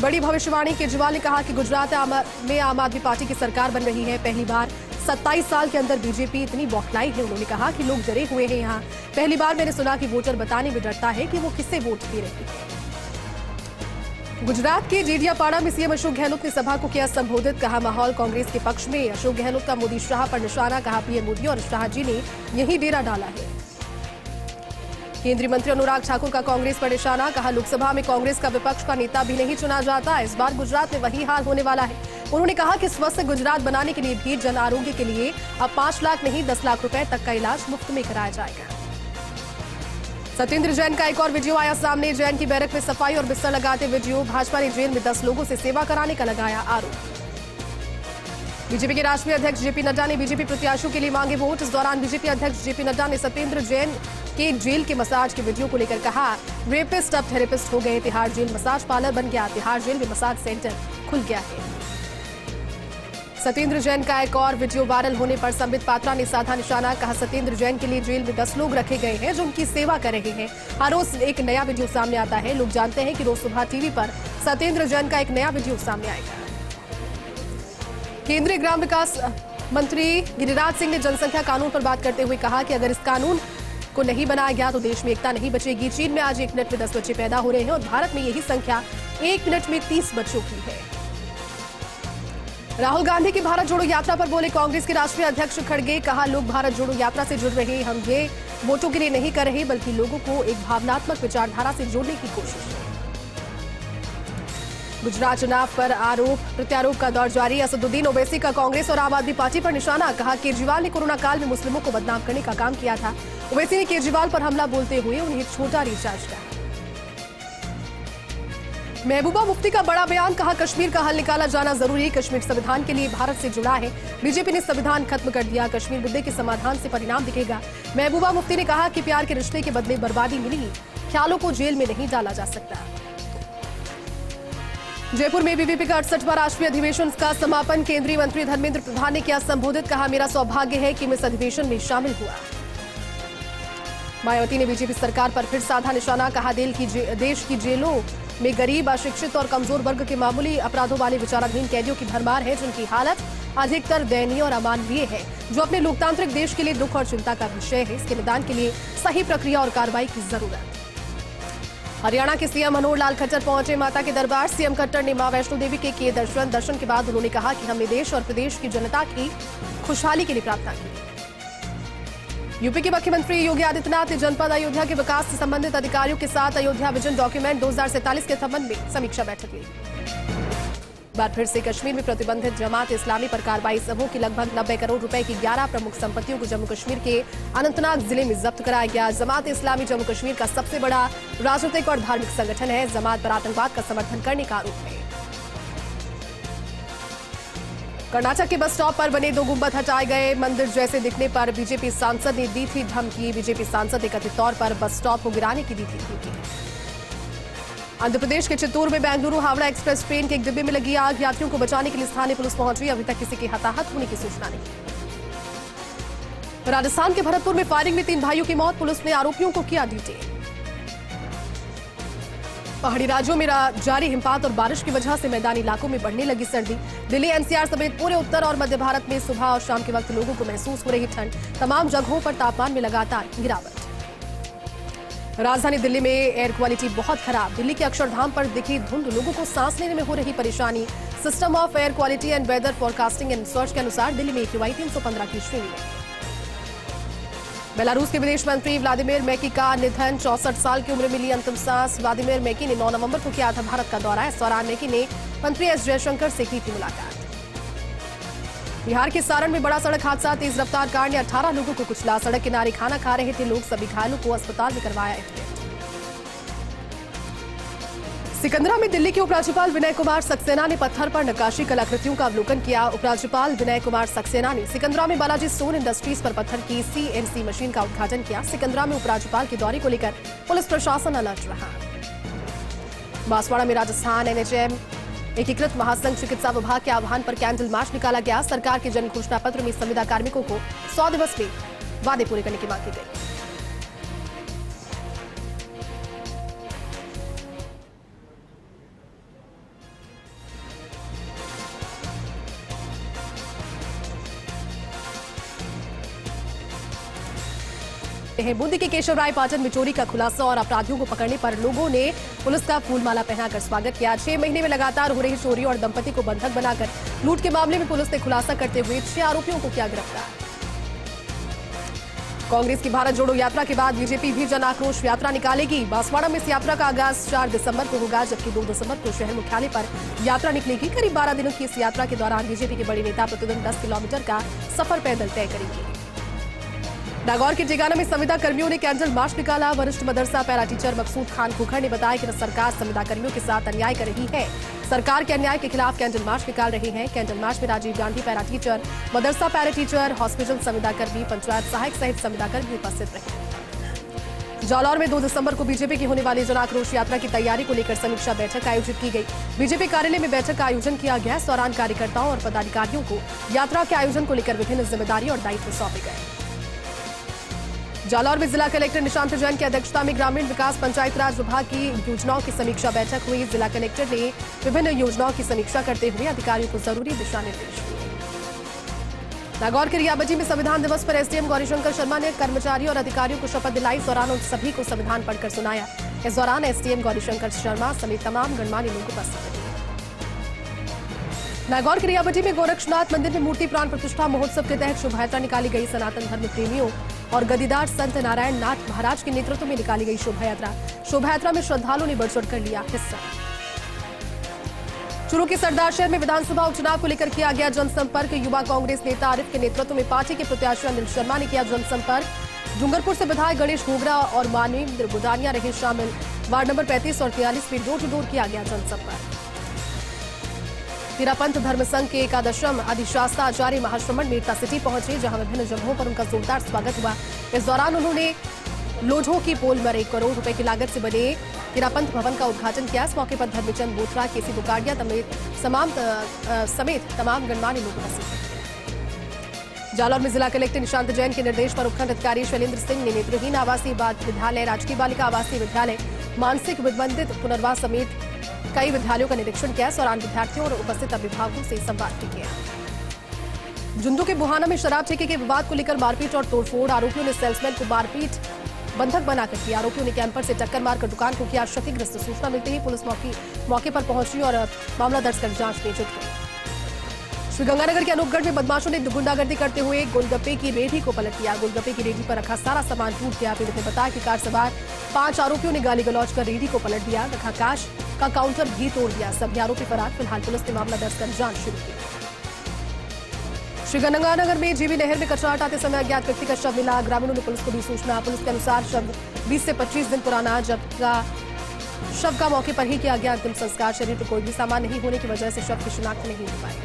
बड़ी भविष्यवाणी। केजरीवाल ने कहा कि गुजरात में आम आदमी पार्टी की सरकार बन रही है। पहली बार 27 साल के अंदर बीजेपी इतनी बौखलाई है। उन्होंने कहा कि लोग डरे हुए हैं। यहाँ पहली बार मैंने सुना कि वोटर बताने में डरता है कि वो किससे वोट दे रही है। गुजरात के जेडियापाड़ा में सीएम अशोक गहलोत ने सभा को किया संबोधित। कहा माहौल कांग्रेस के पक्ष में। अशोक गहलोत का मोदी शाह पर निशाना। कहा पीएम मोदी और शाह जी ने यही डेरा डाला है। केंद्रीय मंत्री अनुराग ठाकुर का कांग्रेस पर निशाना। कहा लोकसभा में कांग्रेस का विपक्ष का नेता भी नहीं चुना जाता। इस बार गुजरात में वही हाल होने वाला है। उन्होंने कहा कि स्वस्थ गुजरात बनाने के लिए भी जन आरोग्य के लिए अब 5 लाख नहीं 10 लाख रुपए तक का इलाज मुफ्त में कराया जाएगा। सत्येंद्र जैन का एक और वीडियो आया सामने। जैन की बैरक में सफाई और बिस्तर लगाते वीडियो। भाजपा ने जेल में 10 लोगों से सेवा कराने का लगाया आरोप। बीजेपी के राष्ट्रीय अध्यक्ष जेपी नड्डा ने बीजेपी प्रत्याशियों के लिए मांगे वोट। इस दौरान बीजेपी अध्यक्ष जेपी नड्डा ने सत्येंद्र जैन के जेल के मसाज के वीडियो को लेकर कहा रेपिस्ट अब थेरेपिस्ट हो गए। तिहाड़ जेल मसाज पार्लर बन गया। तिहाड़ जेल में मसाज सेंटर खुल गया है। सत्येंद्र जैन का एक और वीडियो वायरल होने पर संबित पात्रा ने साधा निशाना। कहा सत्येंद्र जैन के लिए जेल में 10 लोग रखे गए हैं जो उनकी सेवा कर रहे हैं। हर रोज एक नया वीडियो सामने आता है। लोग जानते हैं कि रोज सुबह टीवी पर सत्येंद्र जैन का एक नया वीडियो सामने आएगा। केंद्रीय ग्राम विकास मंत्री गिरिराज सिंह ने जनसंख्या कानून पर बात करते हुए कहा कि अगर इस कानून को नहीं बनाया गया तो देश में एकता नहीं बचेगी। चीन में आज 1 मिनट में 10 बच्चे पैदा हो रहे हैं और भारत में यही संख्या 1 मिनट में 30 बच्चों की है। राहुल गांधी की भारत जोड़ो यात्रा पर बोले कांग्रेस के राष्ट्रीय अध्यक्ष खड़गे। कहा लोग भारत जोड़ो यात्रा से जुड़ रहे हैं। हम ये वोटों के लिए नहीं कर रहे बल्कि लोगों को एक भावनात्मक विचारधारा से जोड़ने की कोशिश है। गुजरात चुनाव पर आरोप प्रत्यारोप का दौर जारी। असदुद्दीन ओवैसी का कांग्रेस और आम आदमी पार्टी पर निशाना। कहा केजरीवाल ने कोरोना काल में मुस्लिमों को बदनाम करने का काम किया था। ओवैसी ने केजरीवाल पर हमला बोलते हुए उन्हें छोटा रिचार्ज किया। महबूबा मुफ्ती का बड़ा बयान। कहा कश्मीर का हल निकाला जाना जरूरी। कश्मीर संविधान के लिए भारत से जुड़ा है। बीजेपी ने संविधान खत्म कर दिया। कश्मीर मुद्दे के समाधान से परिणाम दिखेगा। महबूबा मुफ्ती ने कहा कि प्यार के रिश्ते के बदले बर्बादी मिली। ख्यालों को जेल में नहीं डाला जा सकता। जयपुर में बीबीपी का 68वां राष्ट्रीय अधिवेशन का समापन। केंद्रीय मंत्री धर्मेंद्र प्रधान ने किया संबोधित। कहा मेरा सौभाग्य है कि मैं इस अधिवेशन में शामिल हुआ। मायावती ने बीजेपी सरकार पर फिर साधा निशाना। कहा देश की जेलों में गरीब, अशिक्षित और कमजोर वर्ग के मामूली अपराधों वाले विचाराधीन कैदियों की भरमार है जिनकी हालत अधिकतर दयनीय और अमानवीय है, जो अपने लोकतांत्रिक देश के लिए दुख और चिंता का विषय है। इसके निदान के लिए सही प्रक्रिया और कार्रवाई की जरूरत। हरियाणा के सीएम मनोहर लाल खट्टर पहुंचे माता के दरबार। सीएम खट्टर ने मां वैष्णो देवी के किए दर्शन के बाद उन्होंने कहा कि हमने देश और प्रदेश की जनता की खुशहाली के लिए प्रार्थना की। यूपी के मुख्यमंत्री योगी आदित्यनाथ ने जनपद अयोध्या के विकास से संबंधित अधिकारियों के साथ अयोध्या विजन डॉक्यूमेंट 2047 के संबंध में समीक्षा बैठक ली। बार फिर से कश्मीर में प्रतिबंधित जमात इस्लामी पर कार्रवाई। समूह की लगभग 90 करोड़ रुपए की 11 प्रमुख संपत्तियों को जम्मू कश्मीर के अनंतनाग जिले में जब्त कराया गया। जमात इस्लामी जम्मू कश्मीर का सबसे बड़ा राजनीतिक और धार्मिक संगठन है। जमात पर आतंकवाद का समर्थन करने का आरोप है। कर्नाटक के बस स्टॉप पर बने 2 गुंबद हटाए गए। मंदिर जैसे दिखने पर बीजेपी सांसद ने दी थी धमकी। बीजेपी सांसद ने कथित तौर पर बस स्टॉप को गिराने की दी थी धमकी। आंध्र प्रदेश के चित्तूर में बेंगलुरु हावड़ा एक्सप्रेस ट्रेन के एक डिब्बे में लगी आग। यात्रियों को बचाने के लिए स्थानीय पुलिस पहुंची। अभी तक किसी के हताहत होने की सूचना नहीं। राजस्थान के भरतपुर में फायरिंग में 3 भाइयों की मौत। पुलिस ने आरोपियों को किया डिटेन। पहाड़ी राज्यों में जारी हिमपात और बारिश की वजह से मैदानी इलाकों में बढ़ने लगी सर्दी। दिल्ली एनसीआर समेत पूरे उत्तर और मध्य भारत में सुबह और शाम के वक्त लोगों को महसूस हो रही ठंड। तमाम जगहों पर तापमान में लगातार गिरावट। राजधानी दिल्ली में एयर क्वालिटी बहुत खराब। दिल्ली के अक्षरधाम पर दिखी धुंध लोगों को सांस लेने में हो रही परेशानी। System of air quality and weather forecasting and research के अनुसार दिल्ली में AQI 315 की श्रेणी में। बेलारूस के विदेश मंत्री व्लादिमीर मैकी का निधन। 64 साल की उम्र में ली अंतिम सांस। व्लादिमीर मैकी ने 9 नवंबर को किया था भारत का दौरा। इस दौरान मैकी ने मंत्री एस जयशंकर से की थी मुलाकात। बिहार के सारण में बड़ा सड़क हादसा। तेज रफ्तार कार ने 18 लोगों को कुचला। सड़क किनारे खाना खा रहे थे लोग। सभी घायलों को अस्पताल में करवाया एडमिट। सिकंदरा में दिल्ली के उपराज्यपाल विनय कुमार सक्सेना ने पत्थर पर नक्काशी कलाकृतियों का अवलोकन किया। उपराज्यपाल विनय कुमार सक्सेना ने सिकंदरा में बालाजी स्टोन इंडस्ट्रीज पर पत्थर की CNC मशीन का उद्घाटन किया। सिकंदरा में उपराज्यपाल के दौरे को लेकर पुलिस प्रशासन अलर्ट रहा। बांसवाड़ा में राजस्थान NHM एकीकृत महासंघ चिकित्सा विभाग के आह्वान पर कैंडल मार्च निकाला गया। सरकार के जन घोषणा पत्र में संविदा कार्मिकों को 100 दिवस में वादे पूरे करने की मांग की गई। बूंदी के केशवराय पाटन में चोरी का खुलासा और अपराधियों को पकड़ने पर लोगों ने पुलिस का फूलमाला पहनाकर स्वागत किया। 6 महीने में लगातार हो रही चोरी और दंपति को बंधक बनाकर लूट के मामले में पुलिस ने खुलासा करते हुए 6 आरोपियों को किया गिरफ्तार। कांग्रेस की भारत जोड़ो यात्रा के बाद बीजेपी भी जन आक्रोश यात्रा निकालेगी। बांसवाड़ा में इस यात्रा का आगाज 4 दिसंबर को होगा, जबकि 2 दिसंबर को शहर मुख्यालय पर यात्रा निकलेगी। करीब 12 दिनों की इस यात्रा के दौरान बीजेपी के बड़े नेता प्रतिदिन 10 किलोमीटर का सफर पैदल तय करेंगे। नागौर के टिगाना में संविदा कर्मियों ने कैंडल मार्च निकाला। वरिष्ठ मदरसा पैरा टीचर मकसूद खान खोखर ने बताया कि सरकार संविदा कर्मियों के साथ अन्याय कर रही है। सरकार के अन्याय के खिलाफ कैंडल मार्च निकाल रहे हैं। कैंडल मार्च में राजीव गांधी पैरा टीचर, मदरसा पैरा टीचर, हॉस्पिटल संविदा कर्मी, पंचायत सहायक सहित संविदा कर्मी उपस्थित रहे। जालौर में 2 दिसंबर को बीजेपी की होने वाली जन आक्रोश यात्रा की तैयारी को लेकर समीक्षा बैठक आयोजित की गई। बीजेपी कार्यालय में बैठक का आयोजन किया गया। इस दौरान कार्यकर्ताओं और पदाधिकारियों को यात्रा के आयोजन को लेकर विभिन्न जिम्मेदारी और दायित्व सौंपे गए। जालौर में जिला कलेक्टर निशांत जैन की अध्यक्षता में ग्रामीण विकास पंचायत राज विभाग की योजनाओं की समीक्षा बैठक हुई। जिला कलेक्टर ने विभिन्न योजनाओं की समीक्षा करते हुए अधिकारियों को जरूरी दिशा निर्देश दिए। नागौर के रियाबजी में संविधान दिवस पर एसडीएम गौरीशंकर शर्मा ने कर्मचारियों और अधिकारियों को शपथ दिलाई। इस दौरान उन सभी को संविधान पढ़कर सुनाया। इस दौरान एसडीएम गौरीशंकर शर्मा समेत तमाम गणमान्य लोग उपस्थित थे। नागौर के रियाबजी में गोरक्षनाथ मंदिर में मूर्ति प्राण प्रतिष्ठा महोत्सव के तहत शोभायात्रा निकाली गई। सनातन धर्म प्रेमियों और गदीदार संत नारायण नाथ महाराज के नेतृत्व में निकाली गई शोभायात्रा में श्रद्धालुओं ने बढ़ चढ़कर लिया हिस्सा। चूरू के सरदार शहर में विधानसभा उपचुनाव को लेकर किया गया जनसंपर्क। युवा कांग्रेस नेता आरिफ के नेतृत्व में पार्टी के प्रत्याशी अनिल शर्मा ने किया जनसंपर्क। डूंगरपुर से विधायक गणेश घोगरा और मानवेंद्र बुदानिया रहे शामिल। वार्ड नंबर 35 और 43 में डोर टू डोर किया गया जनसंपर्क। तेरापंथ धर्म संघ के एकादशम अधिशास्ता आचार्य महाश्रमण मेरठा सिटी पहुंचे, जहां विभिन्न जगहों पर उनका जोरदार स्वागत हुआ। इस दौरान उन्होंने लोधो की पोल में 1 करोड़ रुपए की लागत से बने तेरापंथ भवन का उद्घाटन किया। इस मौके पर धर्मचंद बोथरा, केसी बुकाड़िया समेत तमाम गणमान्य लोग उपस्थित थे। जालौर में जिला कलेक्टर निशांत जैन के निर्देश पर उपखंड अधिकारी शैलेंद्र सिंह ने नेत्रहीन आवासीय विद्यालय, राजकीय बालिका आवासीय विद्यालय, मानसिक विबंधित पुनर्वास समेत कई विद्यालयों का निरीक्षण किया। इस दौरान विद्यार्थियों और उपस्थित अभिभावकों से संवाद भी किया। झुंझुनू के बुहाना में शराब ठेके के विवाद को लेकर मारपीट और तोड़फोड़। आरोपियों ने सेल्समैन को मारपीट बंधक बनाकर किया। आरोपियों ने कैंपर से टक्कर मारकर दुकान को किया क्षतिग्रस्त। सूचना मिलते ही पुलिस मौके पर पहुंची और मामला दर्ज कर जांच में जुट गई। श्रीगंगानगर के अनूपगढ़ में बदमाशों ने गुंडागर्दी करते हुए गोलगप्पे की रेहड़ी को पलट दिया। गोलगप्पे की रेहड़ी पर रखा सारा सामान टूट गया। पीड़ित ने बताया कि कार सवार 5 आरोपियों ने गाली गलौज कर रेहड़ी को पलट दिया, तथा काश का काउंटर भी तोड़ दिया। सभी आरोपी फरार। फिलहाल पुलिस ने मामला दर्ज कर जांच शुरू की। श्रीगंगानगर में जीवी नहर में कचरा हटाते समय अज्ञात व्यक्ति का शव मिला। ग्रामीणों ने पुलिस को दी सूचना। पुलिस के अनुसार शव 20 से 25 दिन पुराना, शव का मौके पर ही किया गया अंतिम संस्कार। शरीर पर कोई भी सामान नहीं होने की वजह से शव की शिनाख्त नहीं हो पाई।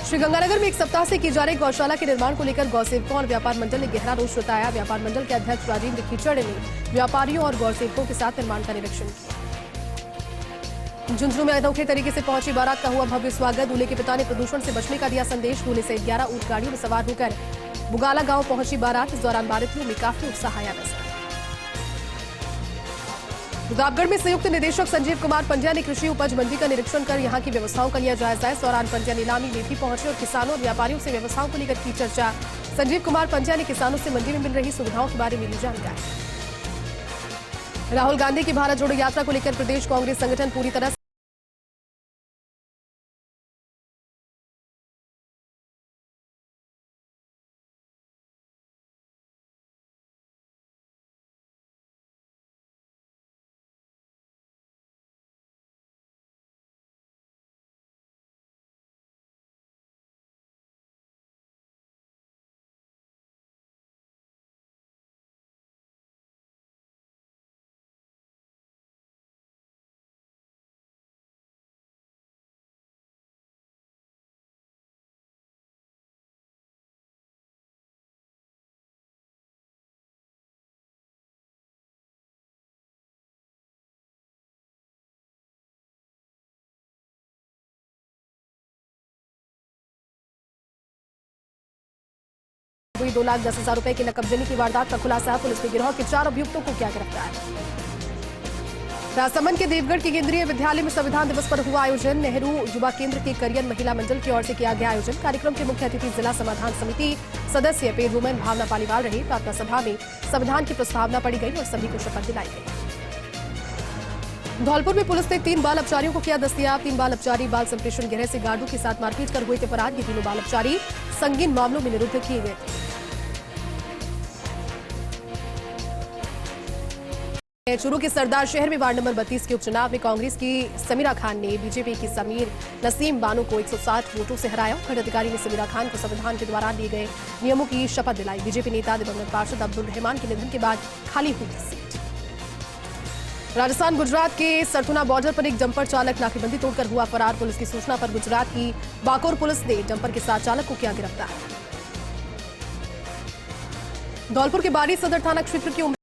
श्रीगंगानगर में 1 सप्ताह से की जा रही गौशाला के निर्माण को लेकर गौसेवकों और व्यापार मंडल ने गहरा रोष जताया। व्यापार मंडल के अध्यक्ष राजेंद्र खीचड़ ने व्यापारियों और गौसेवकों के साथ निर्माण का निरीक्षण किया। झुंझुनू में अनोखे तरीके से पहुंची बारात का हुआ भव्य स्वागत। दूल्हे के पिता ने प्रदूषण से बचने का दिया संदेश। दूल्हे से 11 ऊंट गाड़ियों में सवार होकर बुगाला गांव पहुंची बारात। इस दौरान बारातियों में काफी उत्साह आया नजर। प्रतापगढ़ में संयुक्त निदेशक संजीव कुमार पंड्या ने कृषि उपज मंडी का निरीक्षण कर यहां की व्यवस्थाओं का लिया जायजा। इस दौरान पंड्या नीलामी में भी पहुंचे और किसानों और व्यापारियों से व्यवस्थाओं को लेकर की चर्चा। संजीव कुमार पंड्या ने किसानों से मंडी में मिल रही सुविधाओं के बारे में ली जानकारी। राहुल गांधी की भारत जोड़ो यात्रा को लेकर प्रदेश कांग्रेस संगठन पूरी तरह हुई 2,10,000 रुपए की नकबजनी की वारदात का खुलासा। पुलिस ने गिरोह के 4 अभियुक्तों को किया गिरफ्तार। राजसमंद के देवगढ़ के केंद्रीय विद्यालय में संविधान दिवस पर हुआ आयोजन। नेहरू युवा केंद्र के करियन महिला मंडल की ओर से किया गया आयोजन। कार्यक्रम के मुख्य अतिथि जिला समाधान समिति सदस्य पेड वुमेन भावना पालीवाल रही। प्रार्थना सभा में संविधान की प्रस्तावना पढ़ी गई और सभी को शपथ दिलाई गई। धौलपुर में पुलिस ने 3 बाल अपचारियों को किया दस्तयाब। 3 बाल अपचारी बाल संप्रेषण गृह से गार्डों के साथ मारपीट कर हुए थे फरार। ये तीनों बाल अपचारी संगीन मामलों में निरुद्ध किए गए थे। चूरू के सरदार शहर में वार्ड नंबर 32 के उपचुनाव में कांग्रेस की समीरा खान ने बीजेपी की समीर नसीम बानो को 107 वोटों से हराया। खंड अधिकारी ने समीरा खान को संविधान के द्वारा लिए गए नियमों की शपथ दिलाई। बीजेपी नेता दिवंगत पार्षद अब्दुल रहमान के निधन के बाद खाली हुई सीट। राजस्थान गुजरात के सरथुना बॉर्डर पर एक डंपर चालक नाकेबंदी तोड़कर हुआ फरार। पुलिस की सूचना पर गुजरात की बाकोर पुलिस ने डंपर के साथ चालक को किया गिरफ्तार। धौलपुर के बारी सदर थाना क्षेत्र की